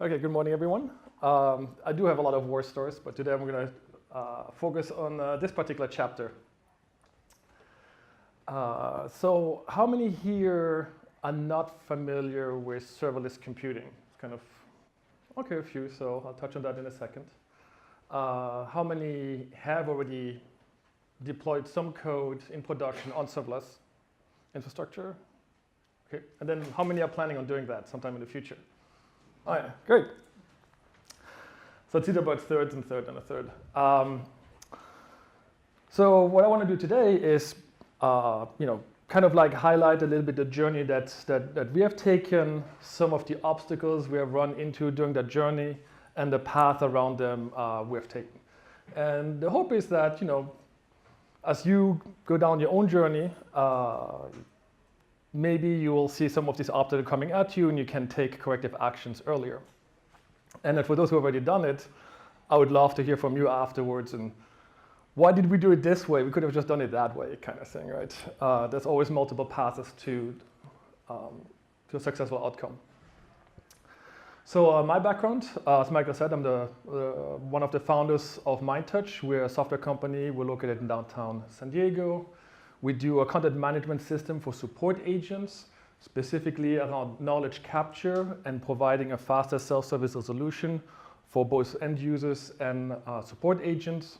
Okay, good morning, everyone. I do have a lot of war stories, but today I'm going to focus on this particular chapter. So how many here are not familiar with serverless computing? It's kind of, okay, a few, so I'll touch on that in a second. How many have already deployed some code in production on serverless infrastructure? Okay, and then how many are planning on doing that sometime in the future? Oh yeah, great. So it's either about thirds and third and a third. So what I want to do today is, kind of like highlight a little bit the journey that we have taken, some of the obstacles we have run into during that journey, and the path around them we have taken. And the hope is that, as you go down your own journey, maybe you will see some of these obstacles coming at you and you can take corrective actions earlier. And then for those who have already done it, I would love to hear from you afterwards. And why did we do it this way? We could have just done it that way, kind of thing, right? There's always multiple paths to a successful outcome. So my background, as Michael said, I'm one of the founders of MindTouch. We're a software company. We're located in downtown San Diego. We do a content management system for support agents, specifically around knowledge capture and providing a faster self-service resolution for both end users and support agents.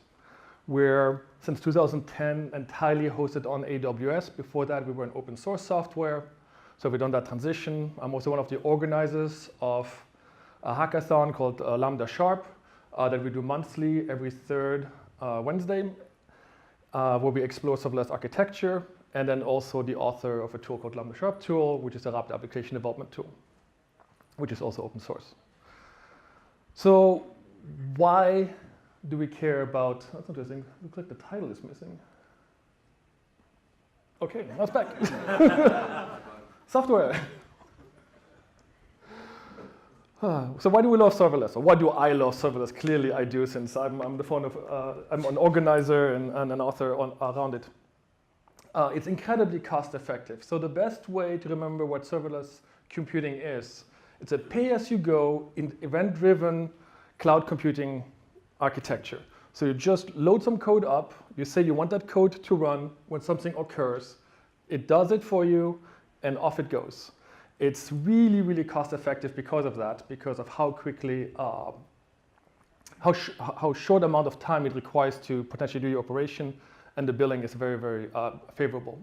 We're, since 2010, entirely hosted on AWS. Before that, we were an open source software. So we've done that transition. I'm also one of the organizers of a hackathon called Lambda Sharp that we do monthly every third Wednesday. Where we explore serverless architecture, and then also the author of a tool called Lambda Sharp Tool, which is a rapid application development tool, which is also open source. So why do we care about, that's interesting, looks like the title is missing. Okay, now it's back. Software. So why do we love serverless? Or why do I love serverless? Clearly I do, since I'm an organizer and an author around it. It's incredibly cost effective. So the best way to remember what serverless computing is, it's a pay-as-you-go, event-driven cloud computing architecture. So you just load some code up, you say you want that code to run when something occurs, it does it for you, and off it goes. It's really, really cost effective because of that, because of how quickly, how short amount of time it requires to potentially do your operation, and the billing is very, very favorable.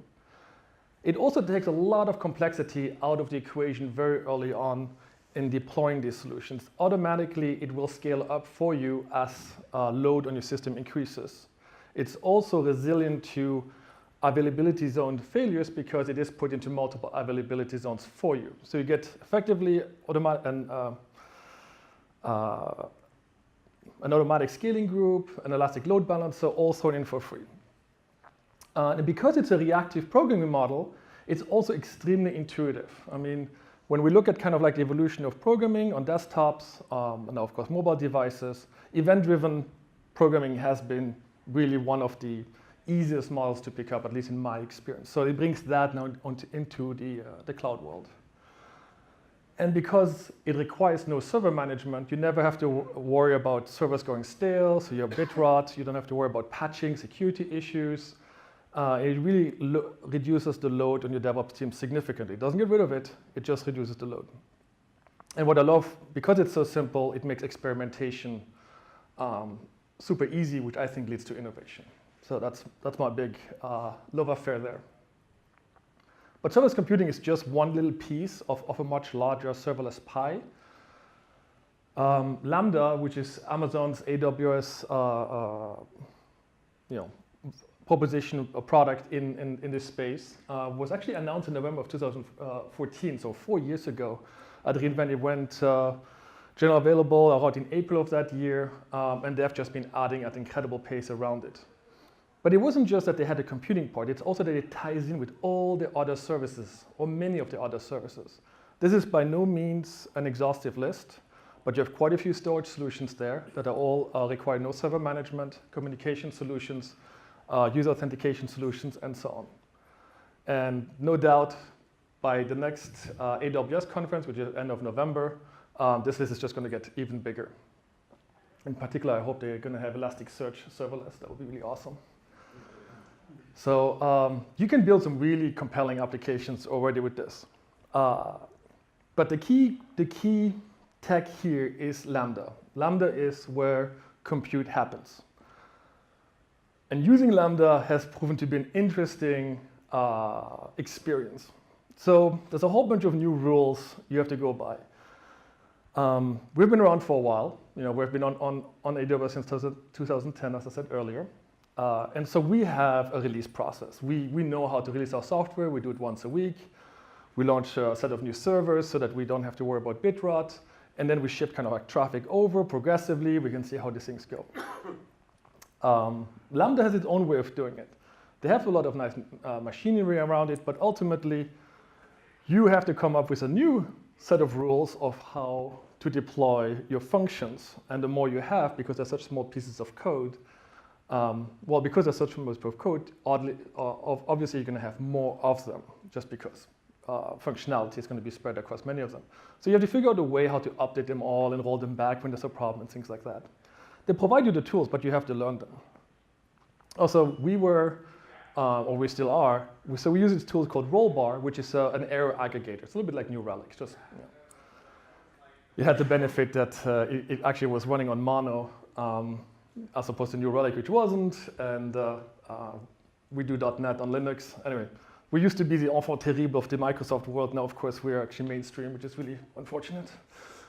It also takes a lot of complexity out of the equation very early on in deploying these solutions. Automatically, it will scale up for you as load on your system increases. It's also resilient to availability zone failures because it is put into multiple availability zones for you. So you get effectively an automatic scaling group, an elastic load balancer, all thrown in for free. And because it's a reactive programming model, it's also extremely intuitive. I mean, when we look at kind of like the evolution of programming on desktops, and of course mobile devices, event-driven programming has been really one of the easiest models to pick up, at least in my experience. So it brings that now into the cloud world. And because it requires no server management, you never have to worry about servers going stale, so you have bit rot, you don't have to worry about patching, security issues. It really reduces the load on your DevOps team significantly. It doesn't get rid of it, it just reduces the load. And what I love, because it's so simple, it makes experimentation super easy, which I think leads to innovation. So that's my big love affair there. But serverless computing is just one little piece of a much larger serverless pie. Lambda, which is Amazon's AWS proposition or product in this space, was actually announced in November of 2014, so 4 years ago at re:Invent. It went general available around in April of that year, and they've just been adding at incredible pace around it. But it wasn't just that they had a computing part, it's also that it ties in with all the other services, or many of the other services. This is by no means an exhaustive list, but you have quite a few storage solutions there that are all require no server management, communication solutions, user authentication solutions, and so on. And no doubt, by the next AWS conference, which is end of November, this list is just going to get even bigger. In particular, I hope they're going to have Elasticsearch serverless. That would be really awesome. So you can build some really compelling applications already with this. But the key tech here is Lambda. Lambda is where compute happens. And using Lambda has proven to be an interesting experience. So there's a whole bunch of new rules you have to go by. We've been around for a while. We've been on AWS since 2010, as I said earlier. And so we have a release process. We know how to release our software. We do it once a week. We launch a set of new servers so that we don't have to worry about bit rot. And then we ship kind of like traffic over progressively. We can see how these things go. Lambda has its own way of doing it. They have a lot of nice machinery around it, but ultimately, you have to come up with a new set of rules of how to deploy your functions. And the more you have, because they're such small pieces of code, because they're such small pieces of code, obviously you're going to have more of them, just because functionality is going to be spread across many of them. So you have to figure out a way how to update them all and roll them back when there's a problem and things like that. They provide you the tools, but you have to learn them. Also, we were, or we still are, so we use this tool called Rollbar, which is an error aggregator. It's a little bit like New Relic. Just, you had the benefit that it actually was running on Mono, as opposed to New Relic, which wasn't, and we do .NET on Linux. Anyway, we used to be the enfant terrible of the Microsoft world. Now, of course, we're actually mainstream, which is really unfortunate.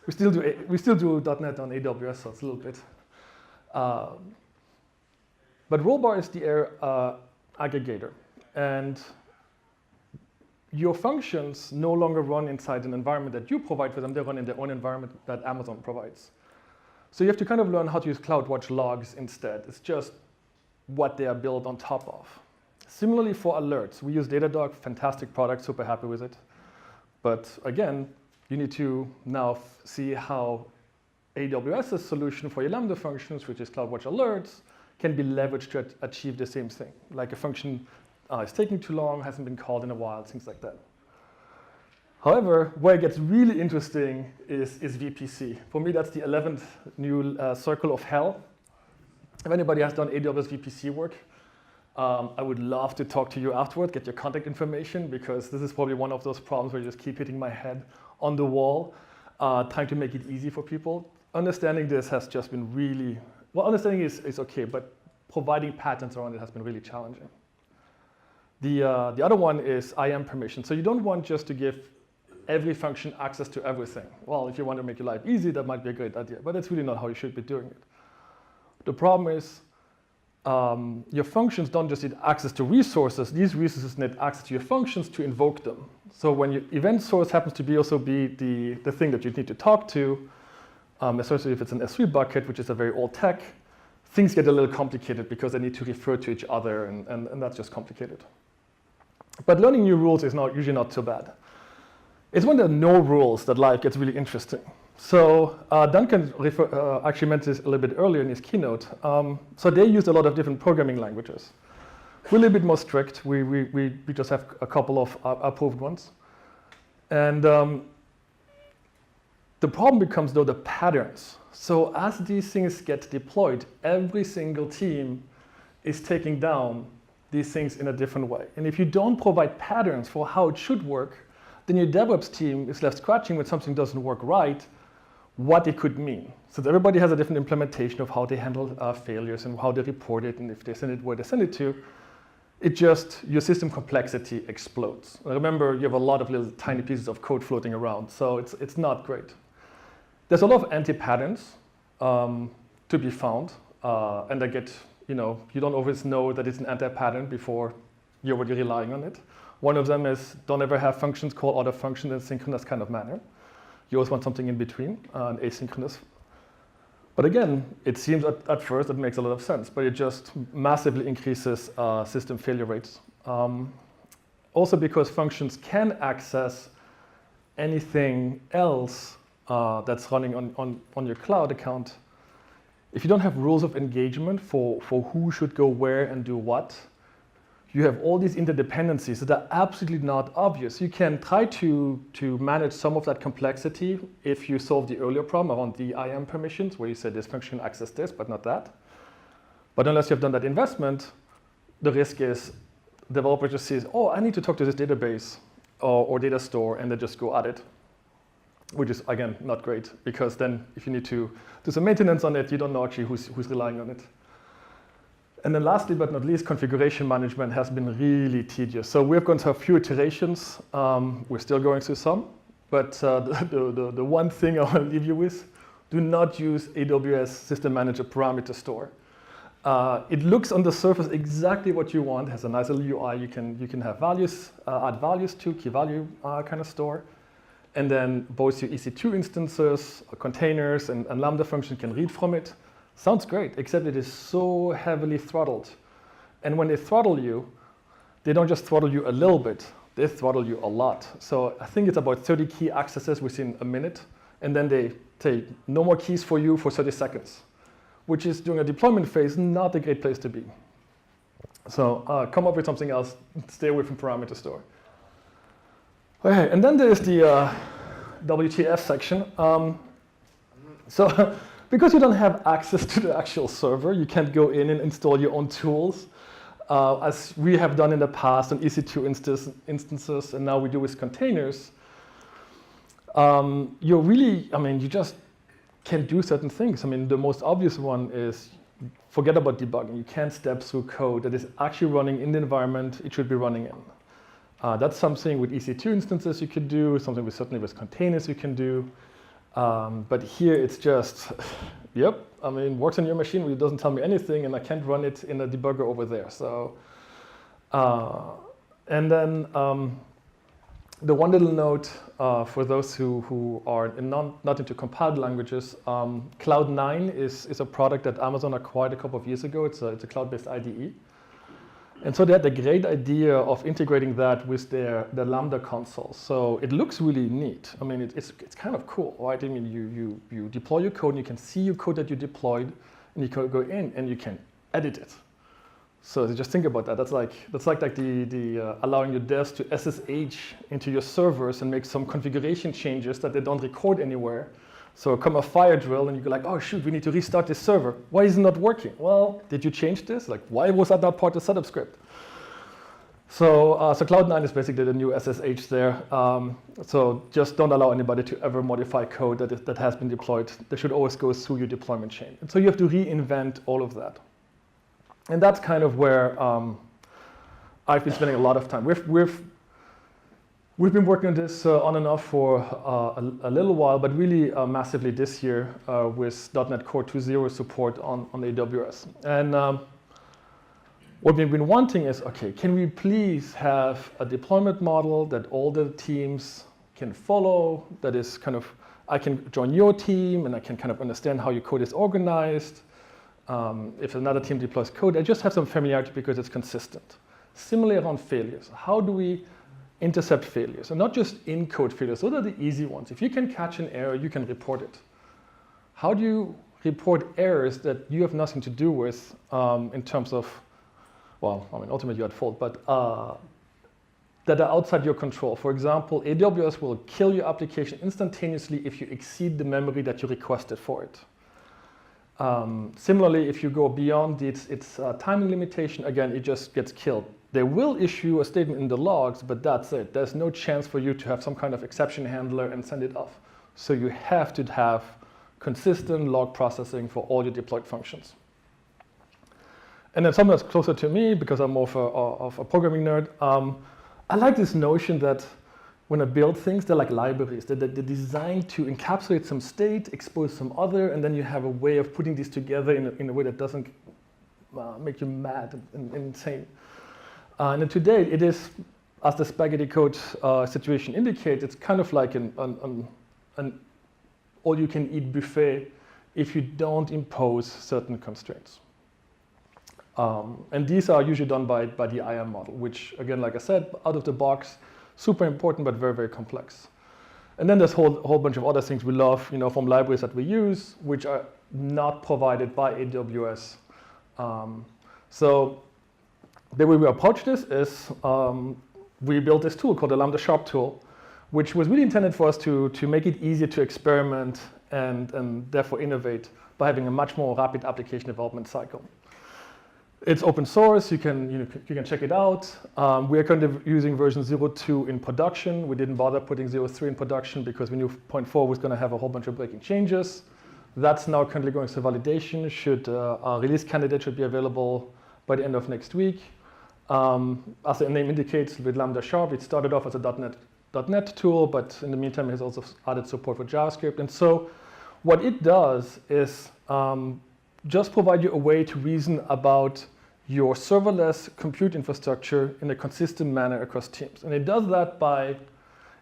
We still do .NET on AWS, so it's a little bit. But Rollbar is the error aggregator, and your functions no longer run inside an environment that you provide for them. They run in their own environment that Amazon provides. So you have to kind of learn how to use CloudWatch logs instead. It's just what they are built on top of. Similarly for alerts, we use Datadog, fantastic product, super happy with it. But again, you need to now see how AWS's solution for your Lambda functions, which is CloudWatch alerts, can be leveraged to achieve the same thing. Like a function is taking too long, hasn't been called in a while, things like that. However, where it gets really interesting is VPC. For me, that's the 11th new circle of hell. If anybody has done AWS VPC work, I would love to talk to you afterward, get your contact information, because this is probably one of those problems where you just keep hitting my head on the wall, trying to make it easy for people. Understanding this has just been really, well, understanding is okay, but providing patterns around it has been really challenging. The other one is IAM permission. So you don't want just to give every function access to everything. Well, if you want to make your life easy, that might be a great idea, but that's really not how you should be doing it. The problem is your functions don't just need access to resources. These resources need access to your functions to invoke them. So when your event source happens to also be the thing that you need to talk to, especially if it's an S3 bucket, which is a very old tech, things get a little complicated because they need to refer to each other, and that's just complicated. But learning new rules is usually not so bad. It's when there are no rules that life gets really interesting. So Duncan actually mentioned this a little bit earlier in his keynote. So they used a lot of different programming languages. We're a little bit more strict. We just have a couple of approved ones. And the problem becomes, though, the patterns. So as these things get deployed, every single team is taking down these things in a different way. And if you don't provide patterns for how it should work, then your DevOps team is left scratching when something doesn't work right, what it could mean. So everybody has a different implementation of how they handle failures and how they report it, and if they send it where they send it to. Your system complexity explodes. Remember, you have a lot of little tiny pieces of code floating around, so it's not great. There's a lot of anti-patterns to be found, and you don't always know that it's an anti-pattern before you're already relying on it. One of them is don't ever have functions call other functions in a synchronous kind of manner. You always want something in between, an asynchronous. But again, it seems at first it makes a lot of sense, but it just massively increases system failure rates. Also because functions can access anything else that's running on your cloud account. If you don't have rules of engagement for who should go where and do what, you have all these interdependencies that are absolutely not obvious. You can try to manage some of that complexity if you solve the earlier problem around the IAM permissions, where you say this function can access this, but not that. But unless you've done that investment, the risk is developer just says, oh, I need to talk to this database or data store, and they just go at it, which is, again, not great, because then if you need to do some maintenance on it, you don't know actually who's relying on it. And then lastly, but not least, configuration management has been really tedious. So we've gone through a few iterations. We're still going through some. But the one thing I want to leave you with, do not use AWS System Manager Parameter Store. It looks on the surface exactly what you want. It has a nice little UI. You can have values, add values to, key value kind of store. And then both your EC2 instances, containers, and Lambda function can read from it. Sounds great, except it is so heavily throttled. And when they throttle you, they don't just throttle you a little bit, they throttle you a lot. So I think it's about 30 key accesses within a minute, and then they take no more keys for you for 30 seconds, which is, during a deployment phase, not a great place to be. So come up with something else, stay away from parameter store. Okay, and then there's the WTF section. Because you don't have access to the actual server, you can't go in and install your own tools, as we have done in the past on EC2 instances, and now we do with containers. You just can't do certain things. I mean, the most obvious one is forget about debugging. You can't step through code that is actually running in the environment it should be running in. That's something with EC2 instances you could do, something certainly with containers you can do. But here it's just, yep, I mean, works on your machine, but it doesn't tell me anything, and I can't run it in a debugger over there. So, and then the one little note for those who are not into compiled languages, Cloud9 is a product that Amazon acquired a couple of years ago. It's a cloud-based IDE. And so they had the great idea of integrating that with their Lambda console. So it looks really neat. I mean, it's kind of cool, right? I mean, you deploy your code, and you can see your code that you deployed, and you can go in and you can edit it. So just think about that. That's like the allowing your devs to SSH into your servers and make some configuration changes that they don't record anywhere. So come a fire drill and you go like, oh shoot, we need to restart this server. Why is it not working? Well, did you change this? Like, why was that not part of the setup script? So Cloud9 is basically the new SSH there. So just don't allow anybody to ever modify code that has been deployed. They should always go through your deployment chain. And so you have to reinvent all of that. And that's kind of where I've been spending a lot of time. We've been working on this on and off for a little while, but really massively this year with .NET Core 2.0 support on AWS. And what we've been wanting is, okay, can we please have a deployment model that all the teams can follow, that is kind of, I can join your team and I can kind of understand how your code is organized. If another team deploys code, I just have some familiarity because it's consistent. Similarly around failures, how do we intercept failures, and not just in-code failures. Those are the easy ones. If you can catch an error, you can report it. How do you report errors that you have nothing to do with in terms of, well, I mean, ultimately you're at fault, but that are outside your control? For example, AWS will kill your application instantaneously if you exceed the memory that you requested for it. Similarly, if you go beyond its timing limitation, again, it just gets killed. They will issue a statement in the logs, but that's it. There's no chance for you to have some kind of exception handler and send it off. So you have to have consistent log processing for all your deployed functions. And then something that's closer to me, because I'm more of a programming nerd, I like this notion that when I build things, they're like libraries. They're designed to encapsulate some state, expose some other, and then you have a way of putting these together in a way that doesn't make you mad and insane. And then today, it is, as the spaghetti code situation indicates, it's kind of like an all-you-can-eat buffet if you don't impose certain constraints. And these are usually done by the IAM model, which, again, like I said, out of the box, super important, but very, very complex. And then there's a whole bunch of other things we love, from libraries that we use, which are not provided by AWS. So the way we approach this is we built this tool called the Lambda Sharp tool, which was really intended for us to make it easier to experiment and therefore innovate by having a much more rapid application development cycle. It's open source, you can check it out. We are currently using version 0.2 in production. We didn't bother putting 0.3 in production because we knew 0.4 was going to have a whole bunch of breaking changes. That's now currently going through validation. Our release candidate should be available by the end of next week. As the name indicates, with Lambda Sharp, it started off as a .NET tool, but in the meantime, it has also added support for JavaScript. And so what it does is just provide you a way to reason about your serverless compute infrastructure in a consistent manner across teams. And it does that by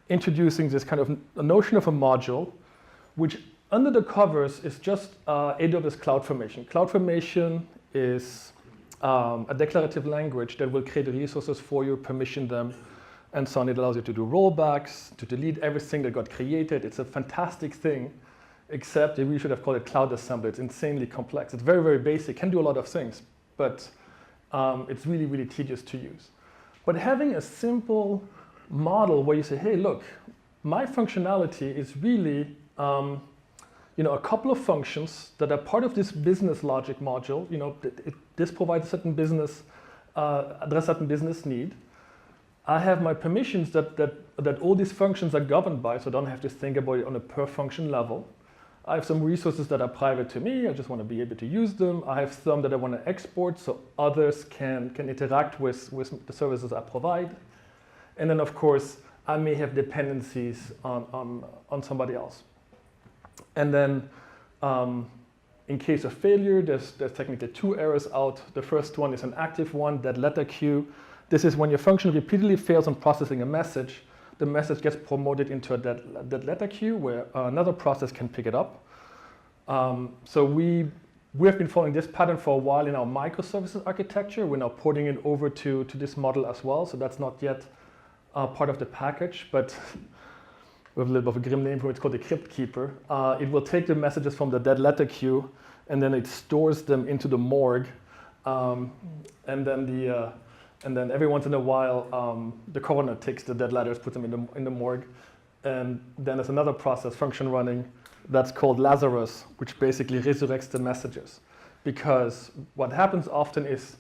introducing this kind of a notion of a module, which under the covers is just AWS CloudFormation. CloudFormation is a declarative language that will create resources for you, permission them, and so on. It allows you to do rollbacks, to delete everything that got created. It's a fantastic thing, except we should have called it Cloud Assembly. It's insanely complex. It's very, very basic, can do a lot of things, but it's really, really tedious to use. But having a simple model where you say, hey, look, my functionality is really a couple of functions that are part of this business logic module. This provides a certain business, address certain business need. I have my permissions that all these functions are governed by, so I don't have to think about it on a per function level. I have some resources that are private to me. I just want to be able to use them. I have some that I want to export so others can interact with the services I provide. And then, of course, I may have dependencies on somebody else. And then in case of failure, there's technically 2 errors out. The first one is an active one, dead letter queue. This is when your function repeatedly fails on processing a message. The message gets promoted into a dead letter queue where another process can pick it up. So we have been following this pattern for a while in our microservices architecture. We're now porting it over to this model as well. So that's not yet part of the package, but we have a little bit of a grim name for it. It's called the crypt keeper. It will take the messages from the dead letter queue, and then it stores them into the morgue. And then every once in a while, the coroner takes the dead letters, puts them in the morgue. And then there's another process, function running, that's called Lazarus, which basically resurrects the messages. Because what happens often is,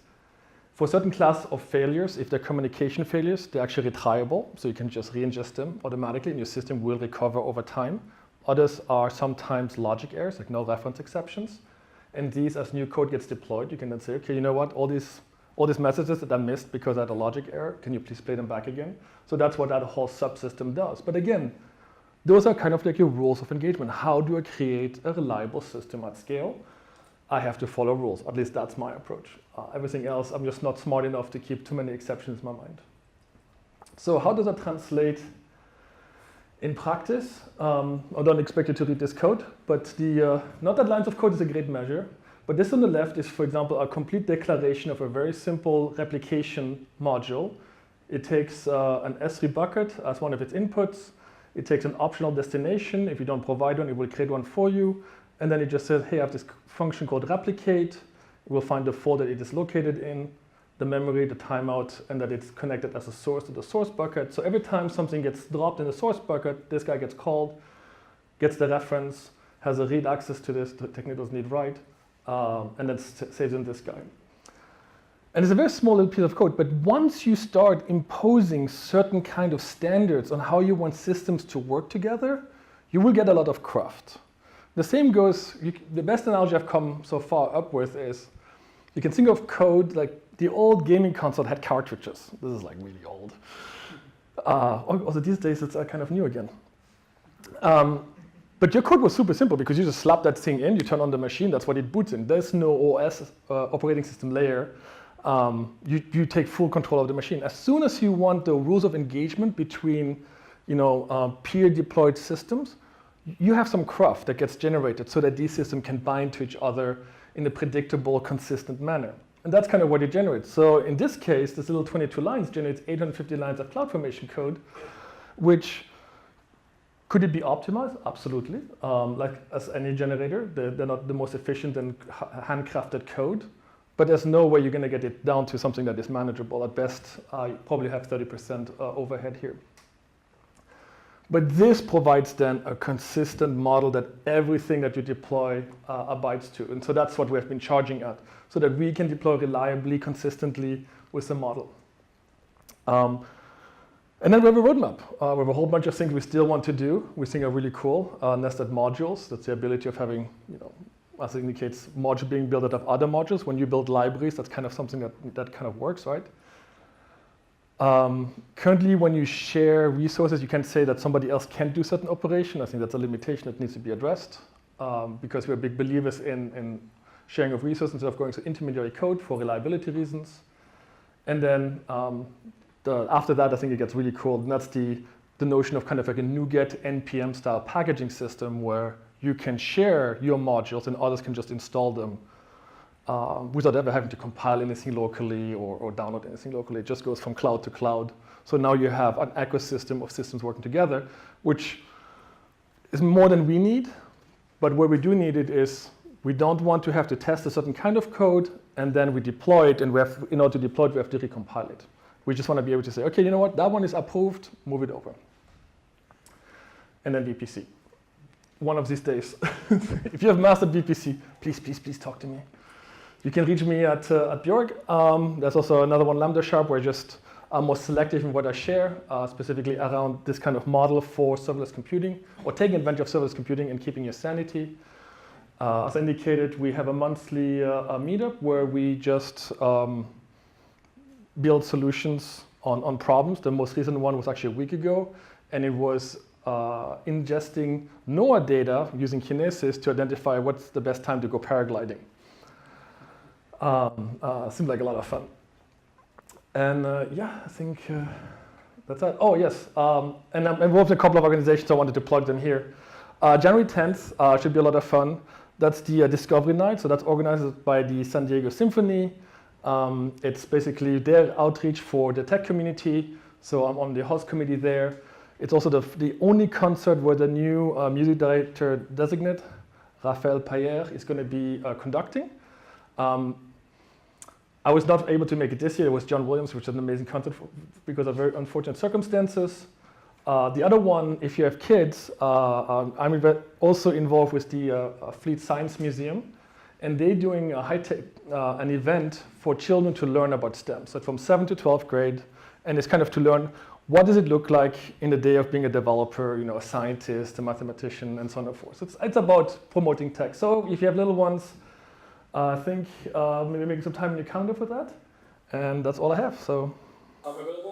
for certain class of failures, if they're communication failures, they're actually retriable, so you can just re-ingest them automatically, and your system will recover over time. Others are sometimes logic errors, like no reference exceptions. And these, as new code gets deployed, you can then say, okay, you know what, all these messages that I missed because I had a logic error, can you please play them back again? So that's what that whole subsystem does. But again, those are kind of like your rules of engagement. How do I create a reliable system at scale? I have to follow rules. At least that's my approach. Everything else, I'm just not smart enough to keep too many exceptions in my mind. So how does that translate in practice? I don't expect you to read this code, but not that lines of code is a great measure. But this on the left is, for example, a complete declaration of a very simple replication module. It takes an S3 bucket as one of its inputs. It takes an optional destination. If you don't provide one, it will create one for you. And then it just says, hey, I have this function called replicate. It will find the folder it is located in, the memory, the timeout, and that it's connected as a source to the source bucket. So every time something gets dropped in the source bucket, this guy gets called, gets the reference, has a read access to this, the technical need write. And then saves in this guy. And it's a very small little piece of code, but once you start imposing certain kind of standards on how you want systems to work together, you will get a lot of craft. The same goes, the best analogy I've come so far up with is, you can think of code like the old gaming console had cartridges. This is like really old. Also these days it's kind of new again. But your code was super simple because you just slap that thing in, you turn on the machine, that's what it boots in. There's no OS operating system layer. You take full control of the machine. As soon as you want the rules of engagement between peer deployed systems, you have some craft that gets generated so that these systems can bind to each other in a predictable, consistent manner. And that's kind of what it generates. So in this case, this little 22 lines generates 850 lines of CloudFormation code, which could it be optimized? Absolutely. Like as any generator, they're not the most efficient and handcrafted code. but there's no way you're going to get it down to something that is manageable. At best, you probably have 30% overhead here. But this provides then a consistent model that everything that you deploy abides to. And so that's what we have been charging at, so that we can deploy reliably, consistently with the model. And then we have a roadmap. We have a whole bunch of things we still want to do. We think are really cool. Nested modules, that's the ability of having, as it indicates, module being built out of other modules. When you build libraries, that's kind of something that kind of works, right? Currently, when you share resources, you can say that somebody else can't do certain operation. I think that's a limitation that needs to be addressed because we're big believers in sharing of resources instead of going to intermediary code for reliability reasons. And then after that, I think it gets really cool. And that's the notion of kind of like a NuGet NPM style packaging system where you can share your modules and others can just install them without ever having to compile anything locally or download anything locally. It just goes from cloud to cloud. So now you have an ecosystem of systems working together, which is more than we need. But where we do need it is we don't want to have to test a certain kind of code and then we deploy it, and in order to deploy it, we have to recompile it. We just want to be able to say, okay, you know what, that one is approved, move it over. And then VPC. One of these days, if you have mastered VPC, please, please, please talk to me. You can reach me at Bjorg. There's also another one, Lambda Sharp, where I just am more selective in what I share, specifically around this kind of model for serverless computing, or taking advantage of serverless computing and keeping your sanity. As indicated, we have a monthly meetup where we just build solutions on problems. The most recent one was actually a week ago, and it was ingesting NOAA data using Kinesis to identify what's the best time to go paragliding. Seemed like a lot of fun. And yeah, I think that's it. Oh, yes. And I'm involved in a couple of organizations, so I wanted to plug them here. January 10th should be a lot of fun. That's the Discovery Night. So that's organized by the San Diego Symphony. It's basically their outreach for the tech community. So I'm on the host committee there. It's also the only concert where the new music director designate, Raphael Payer, is going to be conducting. I was not able to make it this year. It was John Williams, which is an amazing concert because of very unfortunate circumstances. The other one, if you have kids, I'm also involved with the Fleet Science Museum, and they're doing an event for children to learn about STEM. So from 7th to 12th grade, and it's kind of to learn what does it look like in the day of being a developer, a scientist, a mathematician, and so on and so forth. So it's about promoting tech. So if you have little ones, I think maybe make some time in your calendar for that. And that's all I have. So I'm available.